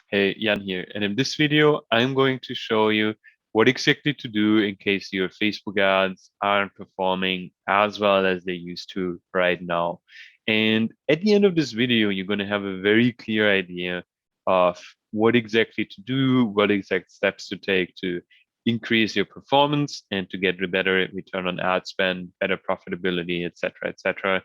Hey, Jan here, and in this video, I'm going to show you what exactly to do in case your Facebook ads aren't performing as well as they used to right now. And at the end of this video, you're going to have a very clear idea of what exactly to do, what exact steps to take to increase your performance and to get a better return on ad spend, better profitability, etc.,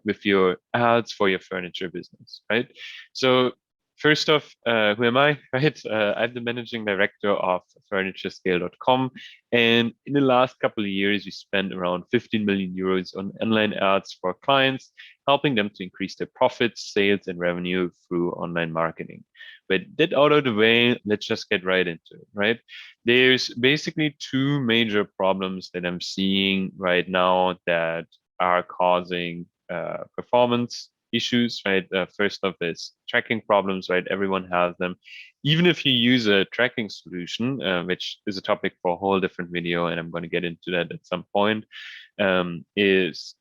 with your ads for your furniture business, right? So first off, who am I? Right, I'm the managing director of FurnitureScale.com, and in the last couple of years, we spent around 15 million euros on online ads for clients, helping them to increase their profits, sales, and revenue through online marketing. But that out of the way, let's just get right into it. Right, there's basically two major problems that I'm seeing right now that are causing performance issues, right? First off, is tracking problems, right? Everyone has them. Even if you use a tracking solution, which is a topic for a whole different video, and I'm going to get into that at some point, is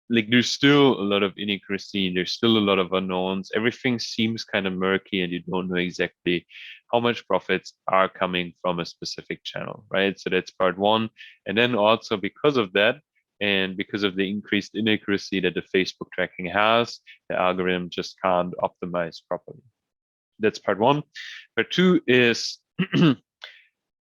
like there's still a lot of inaccuracy, there's still a lot of unknowns. Everything seems kind of murky, and you don't know exactly how much profits are coming from a specific channel, right? So that's part one. And then also because of that, and because of the increased inaccuracy that the Facebook tracking has, the algorithm just can't optimize properly. That's part one. Part two is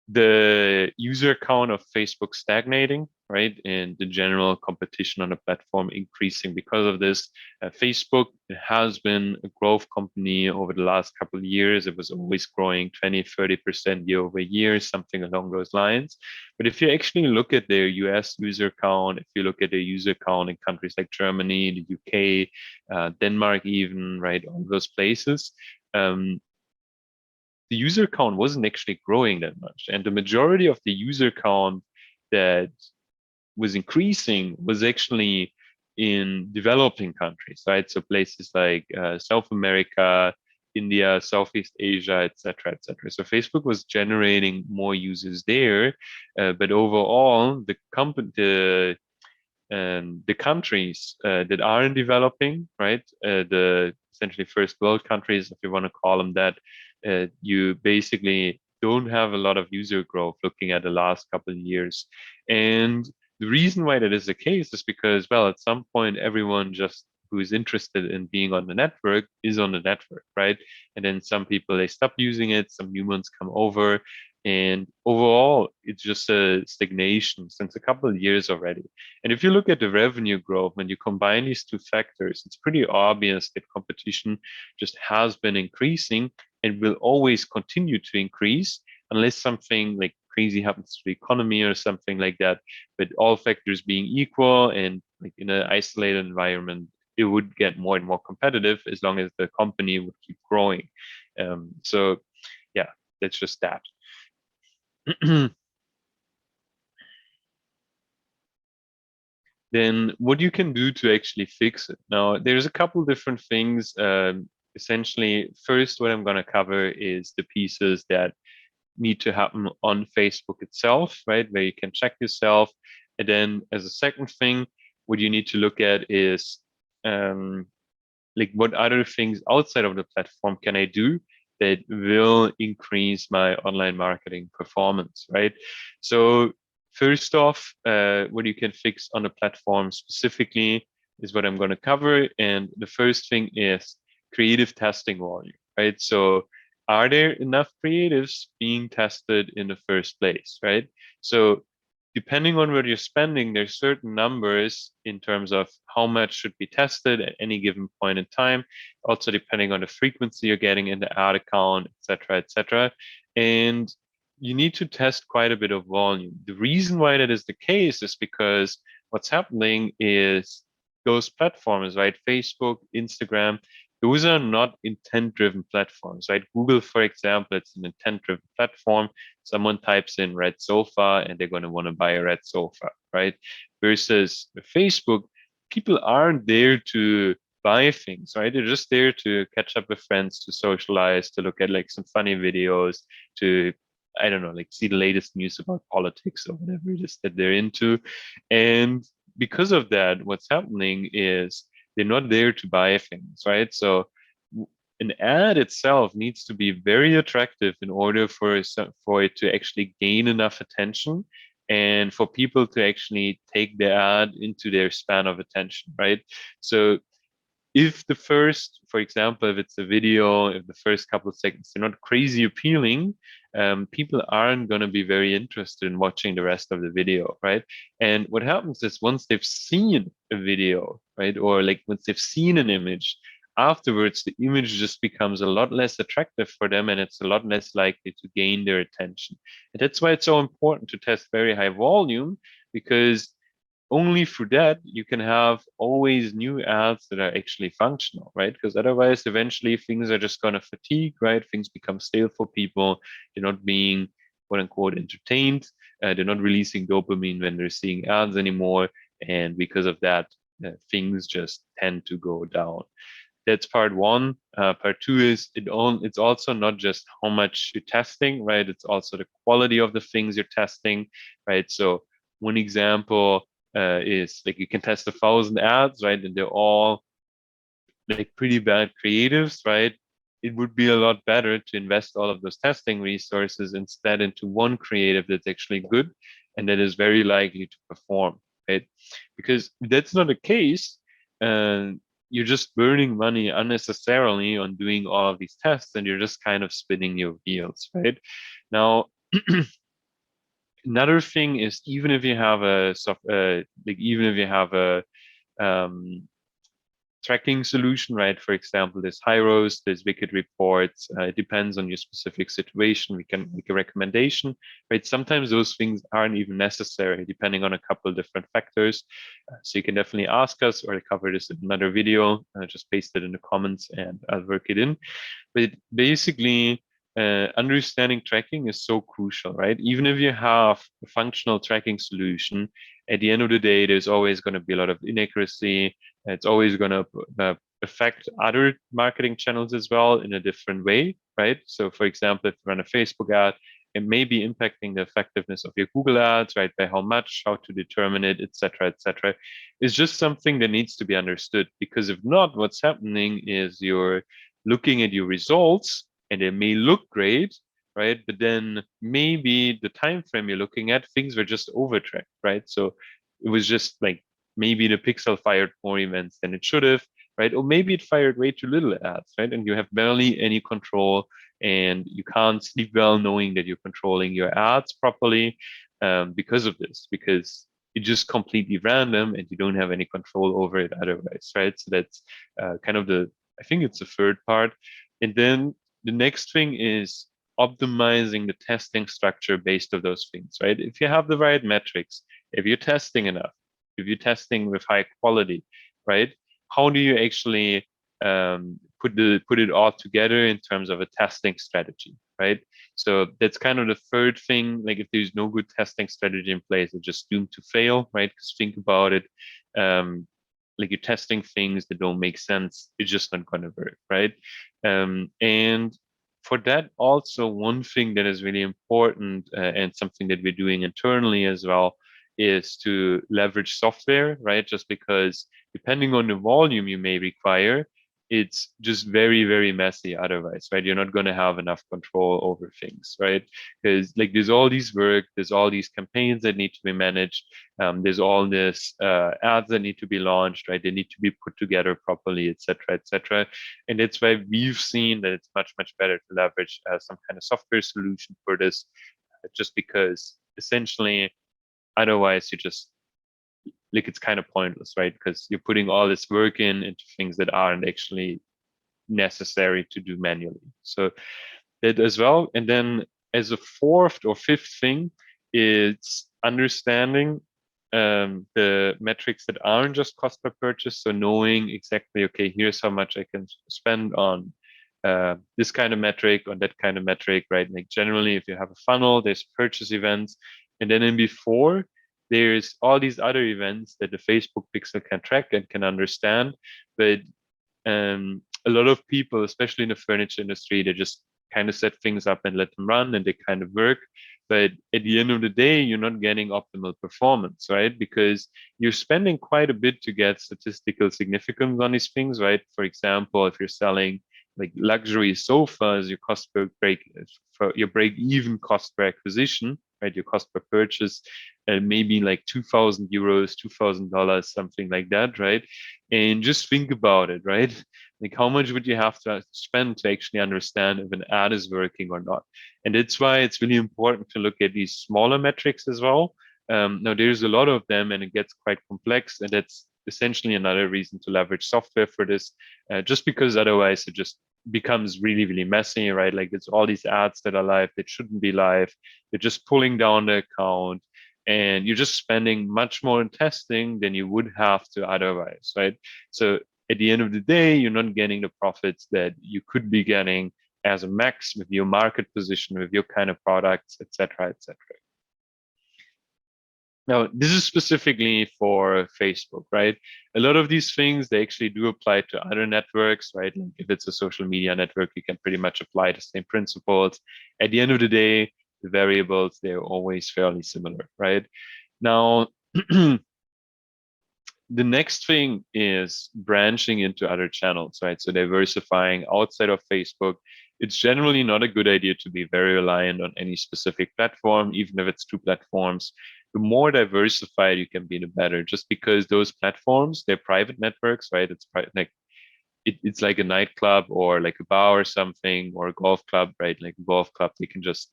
the user count of Facebook stagnating, right? And the general competition on the platform increasing because of this. Facebook has been a growth company over the last couple of years. It was always growing 20, 30% year over year, something along those lines. But if you actually look at their US user count, if you look at their user count in countries like Germany, the UK, Denmark, even, right, all those places, um, the user count wasn't actually growing that much. And the majority of the user count that was increasing was actually in developing countries, right? So places like South America, India, Southeast Asia, etc. So Facebook was generating more users there, but overall, the countries that aren't developing, right? The essentially first world countries, if you want to call them that, you basically don't have a lot of user growth looking at the last couple of years. And the reason why that is the case is because, well, at some point, everyone just who is interested in being on the network is on the network, right? And then some people, they stop using it, some new ones come over. And overall, it's just a stagnation since a couple of years already. And if you look at the revenue growth, when you combine these two factors, it's pretty obvious that competition just has been increasing and will always continue to increase unless something like crazy happens to the economy or something like that. But all factors being equal and like in an isolated environment, it would get more and more competitive as long as the company would keep growing. So yeah, that's just that. Then what you can do to actually fix it. Now, there's a couple different things. Essentially, first, what I'm going to cover is the pieces that need to happen on Facebook itself, right? Where you can check yourself. And then as a second thing, what you need to look at is um, like what other things outside of the platform can I do that will increase my online marketing performance, right? So first off, what you can fix on the platform specifically is what I'm going to cover. And the first thing is creative testing volume, right? So are there enough creatives being tested in the first place, right? So depending on what you're spending, there's certain numbers in terms of how much should be tested at any given point in time. Also, depending on the frequency you're getting in the ad account, etc. And you need to test quite a bit of volume. The reason why that is the case is because what's happening is those platforms, right? Facebook, Instagram, those are not intent-driven platforms, right? Google, for example, it's an intent-driven platform. Someone types in red sofa and they're going to want to buy a red sofa, right? Versus Facebook, people aren't there to buy things, right? They're just there to catch up with friends, to socialize, to look at like some funny videos, to I don't know, like see the latest news about politics or whatever it is that they're into. And because of that, what's happening is they're not there to buy things, right? So an ad itself needs to be very attractive in order for it to actually gain enough attention and for people to actually take the ad into their span of attention, right? So if the first, for example, if it's a video, if the first couple of seconds are not crazy appealing, people aren't going to be very interested in watching the rest of the video, right? And what happens is once they've seen a video, right, or like once they've seen an image, afterwards the image just becomes a lot less attractive for them and it's a lot less likely to gain their attention. And that's why it's so important to test very high volume, because only through that you can have always new ads that are actually functional, right? Because otherwise, eventually things are just going to fatigue, right? Things become stale for people. They're not being quote unquote entertained. They're not releasing dopamine when they're seeing ads anymore. And because of that, things just tend to go down. That's part one. Part two is it's also not just how much you're testing, right? It's also the quality of the things you're testing, right? So one example is like you can test 1,000 ads, right? And they're all like pretty bad creatives, right? It would be a lot better to invest all of those testing resources instead into one creative that's actually good and that is very likely to perform, right? Because if that's not the case, and you're just burning money unnecessarily on doing all of these tests and you're just kind of spinning your wheels, right? Now, another thing is even if you have even if you have a um, tracking solution, right? For example, there's Hyros, there's Wicked Reports. It depends on your specific situation. We can make a recommendation, right? Sometimes those things aren't even necessary, depending on a couple of different factors. So you can definitely ask us, or I cover this in another video. Just paste it in the comments and I'll work it in. But basically, understanding tracking is so crucial, right? Even if you have a functional tracking solution, at the end of the day, there's always going to be a lot of inaccuracy. It's always going to affect other marketing channels as well in a different way, right? So, for example, if you run a Facebook ad, it may be impacting the effectiveness of your Google ads, right? By how much, how to determine it, etc., etc. It's just something that needs to be understood, because if not, what's happening is you're looking at your results and they may look great, right? But then maybe the time frame you're looking at, things were just overtracked, right? So it was just like maybe the pixel fired more events than it should have, right? Or maybe it fired way too little ads, right? And you have barely any control and you can't sleep well knowing that you're controlling your ads properly because of this, because it's just completely random and you don't have any control over it otherwise, right? So that's kind of I think it's the third part. And then the next thing is optimizing the testing structure based of those things, right? If you have the right metrics, if you're testing enough, if you're testing with high quality, right? How do you actually put it all together in terms of a testing strategy, right? So that's kind of the third thing. Like if there's no good testing strategy in place, it's just doomed to fail, right? Because think about it. Like you're testing things that don't make sense, it's just not going to work, right? And for that, also one thing that is really important and something that we're doing internally as well is to leverage software, right? Just because depending on the volume you may require, it's just very, very messy otherwise, right? You're not going to have enough control over things, right? Because like there's all these work, there's all these campaigns that need to be managed, there's all this ads that need to be launched, right? They need to be put together properly, etc., etc. And that's why we've seen that it's much, much better to leverage some kind of software solution for this, just because essentially otherwise you just like it's kind of pointless, right? Because you're putting all this work into things that aren't actually necessary to do manually. So that as well. And then as a fourth or fifth thing, it's understanding the metrics that aren't just cost per purchase. So knowing exactly, okay, here's how much I can spend on this kind of metric, on that kind of metric, right? Like generally, if you have a funnel, there's purchase events. And then in before, there's all these other events that the Facebook pixel can track and can understand. But a lot of people, especially in the furniture industry, they just kind of set things up and let them run and they kind of work. But at the end of the day, you're not getting optimal performance, right? Because you're spending quite a bit to get statistical significance on these things, right? For example, if you're selling like luxury sofas, your cost per break for your break even cost per acquisition, right? Your cost per purchase, maybe like 2,000 euros, $2,000, something like that, right? And just think about it, right? Like how much would you have to spend to actually understand if an ad is working or not? And that's why it's really important to look at these smaller metrics as well. Now there's a lot of them and it gets quite complex, and that's essentially another reason to leverage software for this, just because otherwise it just becomes really, really messy, right? Like it's all these ads that are live that shouldn't be live. They're just pulling down the account and you're just spending much more in testing than you would have to otherwise, right? So at the end of the day, you're not getting the profits that you could be getting as a max with your market position, with your kind of products, etc., etc. Now, this is specifically for Facebook, right? A lot of these things, they actually do apply to other networks, right? Like if it's a social media network, you can pretty much apply the same principles. At the end of the day, the variables, they're always fairly similar, right? Now, the next thing is branching into other channels, right? So diversifying outside of Facebook. It's generally not a good idea to be very reliant on any specific platform, even if it's two platforms. The more diversified you can be, the better. Just because those platforms, they're private networks, right? Like it's like a nightclub or like a bar or something, or a golf club, right? Like a golf club, they can just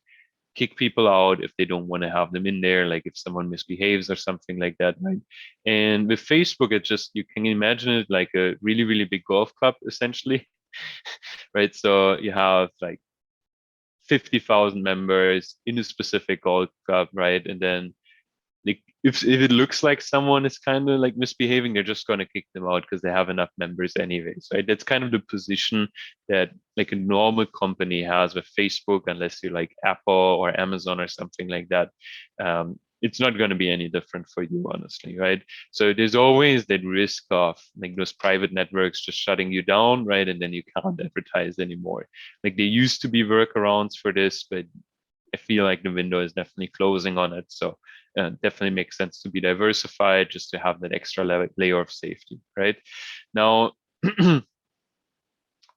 kick people out if they don't want to have them in there, like if someone misbehaves or something like that, right? And with Facebook, it just, you can imagine it like a really, really big golf club, essentially, right? So you have like 50,000 members in a specific golf club, right? And then like if it looks like someone is kind of like misbehaving, they're just going to kick them out because they have enough members anyways, right? That's kind of the position that like a normal company has with Facebook, unless you're like Apple or Amazon or something like that. It's not going to be any different for you, honestly, right? So there's always that risk of like those private networks just shutting you down, right? And then you can't advertise anymore. Like there used to be workarounds for this, but I feel like the window is definitely closing on it. So definitely makes sense to be diversified just to have that extra layer of safety, right? Now,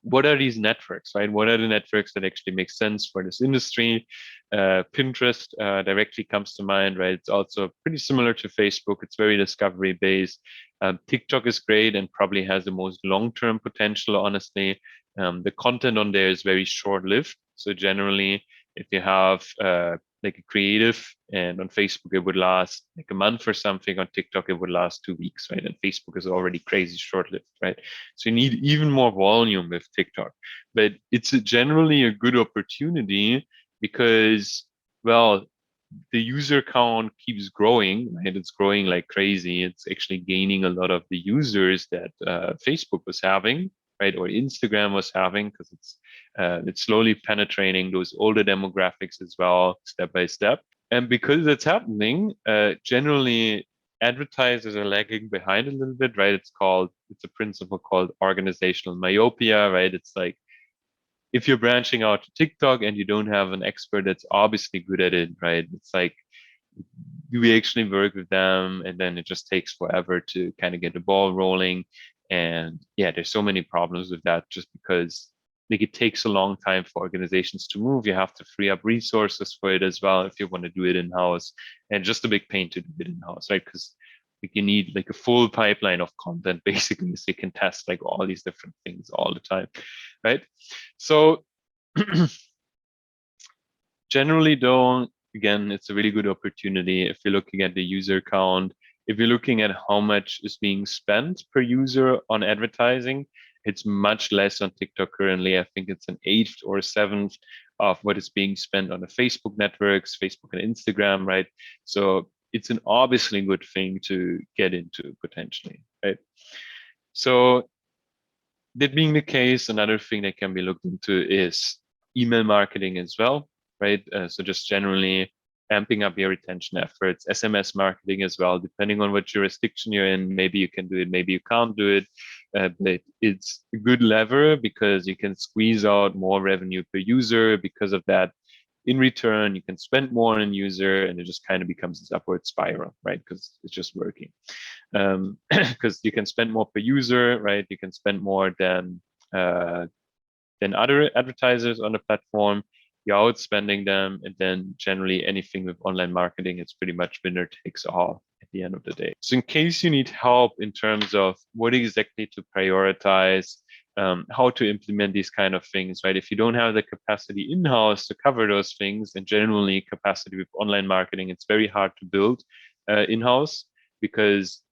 what are these networks, right? What are the networks that actually make sense for this industry? Pinterest directly comes to mind, right? It's also pretty similar to Facebook. It's very discovery based. TikTok is great and probably has the most long-term potential, honestly. The content on there is very short-lived. So generally, if you have like a creative, and on Facebook it would last like a month or something, on TikTok it would last 2 weeks, right? And Facebook is already crazy short-lived, right? So you need even more volume with TikTok. But it's generally a good opportunity because, well, the user count keeps growing, right? It's growing like crazy. It's actually gaining a lot of the users that Facebook was having, right? Or Instagram was having, because it's slowly penetrating those older demographics as well, step by step. And because it's happening, generally advertisers are lagging behind a little bit, right? It's a principle called organizational myopia, right? It's like if you're branching out to TikTok and you don't have an expert that's obviously good at it, right? It's like, do we actually work with them? And then it just takes forever to kind of get the ball rolling. And yeah, there's so many problems with that just because like it takes a long time for organizations to move. You have to free up resources for it as well if you want to do it in-house, and just a big pain to do it in-house, right? Because like you need like a full pipeline of content basically so you can test like all these different things all the time, right? So generally though, again, it's a really good opportunity if you're looking at the user count. If you're looking at how much is being spent per user on advertising, it's much less on TikTok currently. I think it's an eighth or a seventh of what is being spent on the Facebook networks, Facebook and Instagram, right? So it's an obviously good thing to get into potentially, right? So that being the case, another thing that can be looked into is email marketing as well, right? So just generally amping up your retention efforts, SMS marketing as well, depending on what jurisdiction you're in. Maybe you can do it, maybe you can't do it, but it's a good lever because you can squeeze out more revenue per user because of that. In return, you can spend more on a user and it just kind of becomes this upward spiral, right? Because it's just working. Because you can spend more per user, right? You can spend more than than other advertisers on the platform. You're outspending them, and then generally anything with online marketing, it's pretty much winner takes all at the end of the day. So in case you need help in terms of what exactly to prioritize, how to implement these kind of things, right? If you don't have the capacity in-house to cover those things, and generally capacity with online marketing, it's very hard to build in-house because,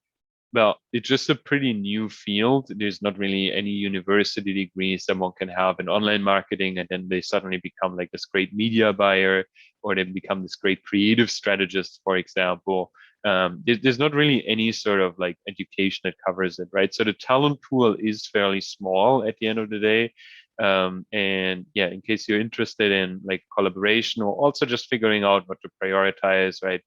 well, it's just a pretty new field. There's not really any university degree someone can have in online marketing, and then they suddenly become like this great media buyer, or they become this great creative strategist, for example. There's not really any sort of like education that covers it, right? So the talent pool is fairly small at the end of the day. And yeah, in case you're interested in like collaboration or also just figuring out what to prioritize, right?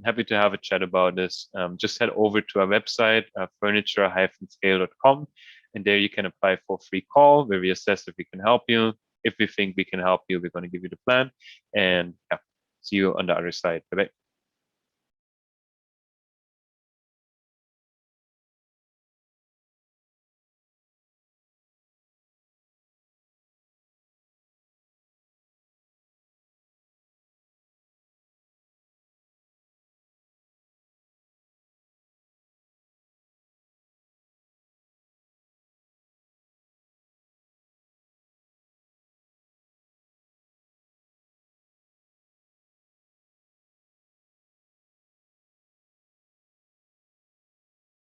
Happy to have a chat about this. Just head over to our website, furniture-scale.com, and there you can apply for a free call where we assess if we can help you. If we think we can help you, we're going to give you the plan. And yeah, see you on the other side. Bye-bye.